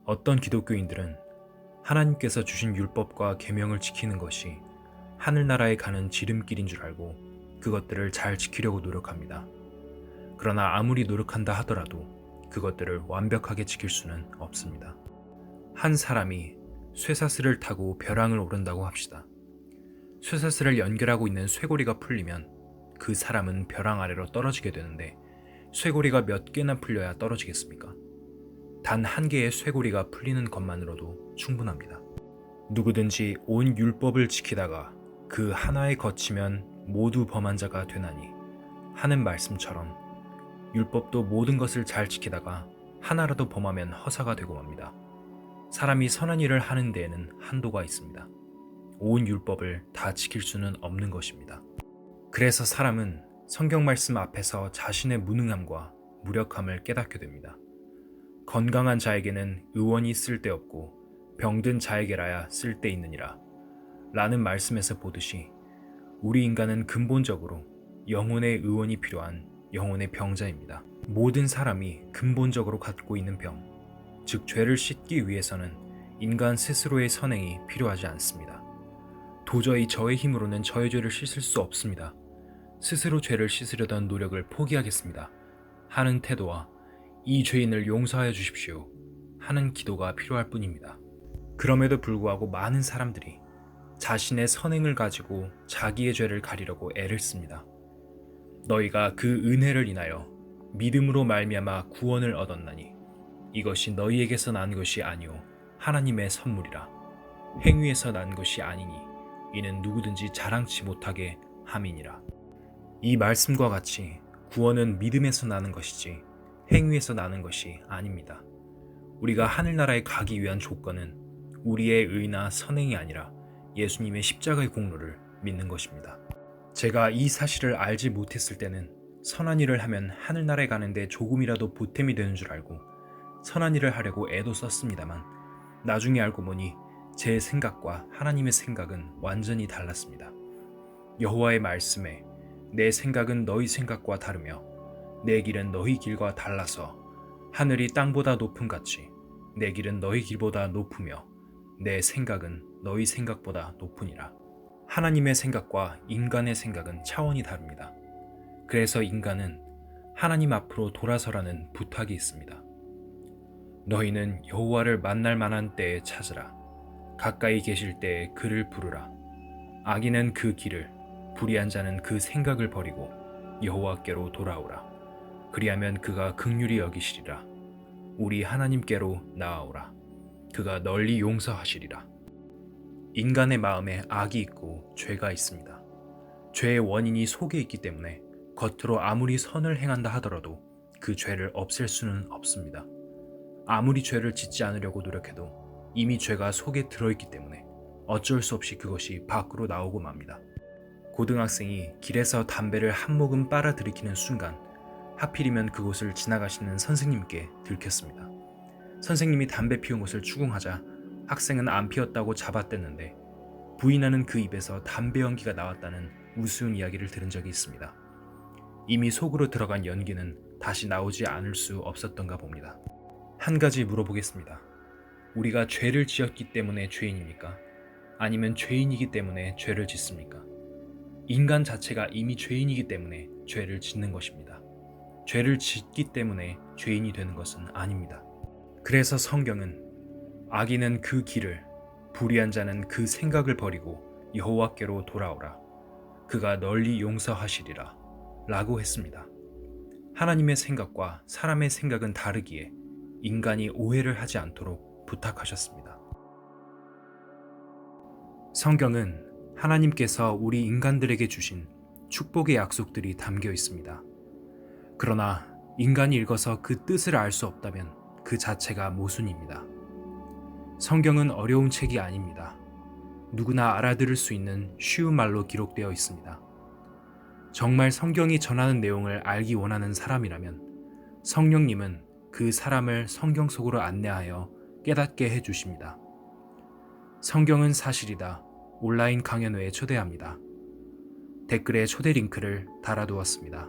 어떤 기독교인들은 하나님께서 주신 율법과 계명을 지키는 것이 하늘나라에 가는 지름길인 줄 알고 그것들을 잘 지키려고 노력합니다. 그러나 아무리 노력한다 하더라도 그것들을 완벽하게 지킬 수는 없습니다. 한 사람이 쇠사슬을 타고 벼랑을 오른다고 합시다. 쇠사슬을 연결하고 있는 쇠고리가 풀리면 그 사람은 벼랑 아래로 떨어지게 되는데 쇠고리가 몇 개나 풀려야 떨어지겠습니까? 단 한 개의 쇠고리가 풀리는 것만으로도 충분합니다. 누구든지 온 율법을 지키다가 그 하나에 거치면 모두 범한 자가 되나니 하는 말씀처럼 율법도 모든 것을 잘 지키다가 하나라도 범하면 허사가 되고 맙니다. 사람이 선한 일을 하는 데에는 한도가 있습니다. 온 율법을 다 지킬 수는 없는 것입니다. 그래서 사람은 성경 말씀 앞에서 자신의 무능함과 무력함을 깨닫게 됩니다. 건강한 자에게는 의원이 쓸데없고 병든 자에게라야 쓸데있느니라 라는 말씀에서 보듯이 우리 인간은 근본적으로 영혼의 의원이 필요한 영혼의 병자입니다. 모든 사람이 근본적으로 갖고 있는 병, 즉 죄를 씻기 위해서는 인간 스스로의 선행이 필요하지 않습니다. 도저히 저의 힘으로는 저의 죄를 씻을 수 없습니다. 스스로 죄를 씻으려던 노력을 포기하겠습니다 하는 태도와 이 죄인을 용서하여 주십시오 하는 기도가 필요할 뿐입니다. 그럼에도 불구하고 많은 사람들이 자신의 선행을 가지고 자기의 죄를 가리려고 애를 씁니다. 너희가 그 은혜를 인하여 믿음으로 말미암아 구원을 얻었나니 이것이 너희에게서 난 것이 아니오 하나님의 선물이라. 행위에서 난 것이 아니니 이는 누구든지 자랑치 못하게 함이니라. 이 말씀과 같이 구원은 믿음에서 나는 것이지 행위에서 나는 것이 아닙니다. 우리가 하늘나라에 가기 위한 조건은 우리의 의나 선행이 아니라 예수님의 십자가의 공로를 믿는 것입니다. 제가 이 사실을 알지 못했을 때는 선한 일을 하면 하늘나라에 가는데 조금이라도 보탬이 되는 줄 알고 선한 일을 하려고 애도 썼습니다만 나중에 알고 보니 제 생각과 하나님의 생각은 완전히 달랐습니다. 여호와의 말씀에 내 생각은 너희 생각과 다르며 내 길은 너희 길과 달라서 하늘이 땅보다 높음 같이 내 길은 너희 길보다 높으며 내 생각은 너희 생각보다 높으니라. 하나님의 생각과 인간의 생각은 차원이 다릅니다. 그래서 인간은 하나님 앞으로 돌아서라는 부탁이 있습니다. 너희는 여호와를 만날 만한 때에 찾으라. 가까이 계실 때에 그를 부르라. 악인은 그 길을, 불의한 자는 그 생각을 버리고 여호와께로 돌아오라. 그리하면 그가 긍휼히 여기시리라. 우리 하나님께로 나아오라. 그가 널리 용서하시리라. 인간의 마음에 악이 있고 죄가 있습니다. 죄의 원인이 속에 있기 때문에 겉으로 아무리 선을 행한다 하더라도 그 죄를 없앨 수는 없습니다. 아무리 죄를 짓지 않으려고 노력해도 이미 죄가 속에 들어있기 때문에 어쩔 수 없이 그것이 밖으로 나오고 맙니다. 고등학생이 길에서 담배를 한 모금 빨아들이키는 순간 하필이면 그곳을 지나가시는 선생님께 들켰습니다. 선생님이 담배 피운 것을 추궁하자 학생은 안 피웠다고 잡아댔는데 부인하는 그 입에서 담배 연기가 나왔다는 우스운 이야기를 들은 적이 있습니다. 이미 속으로 들어간 연기는 다시 나오지 않을 수 없었던가 봅니다. 한 가지 물어보겠습니다. 우리가 죄를 지었기 때문에 죄인입니까? 아니면 죄인이기 때문에 죄를 짓습니까? 인간 자체가 이미 죄인이기 때문에 죄를 짓는 것입니다. 죄를 짓기 때문에 죄인이 되는 것은 아닙니다. 그래서 성경은 악인은 그 길을, 불의한 자는 그 생각을 버리고 여호와께로 돌아오라. 그가 널리 용서하시리라 라고 했습니다. 하나님의 생각과 사람의 생각은 다르기에 인간이 오해를 하지 않도록 부탁하셨습니다. 성경은 하나님께서 우리 인간들에게 주신 축복의 약속들이 담겨 있습니다. 그러나 인간이 읽어서 그 뜻을 알 수 없다면 그 자체가 모순입니다. 성경은 어려운 책이 아닙니다. 누구나 알아들을 수 있는 쉬운 말로 기록되어 있습니다. 정말 성경이 전하는 내용을 알기 원하는 사람이라면 성령님은 그 사람을 성경 속으로 안내하여 깨닫게 해주십니다. 성경은 사실이다. 온라인 강연회에 초대합니다. 댓글에 초대 링크를 달아두었습니다.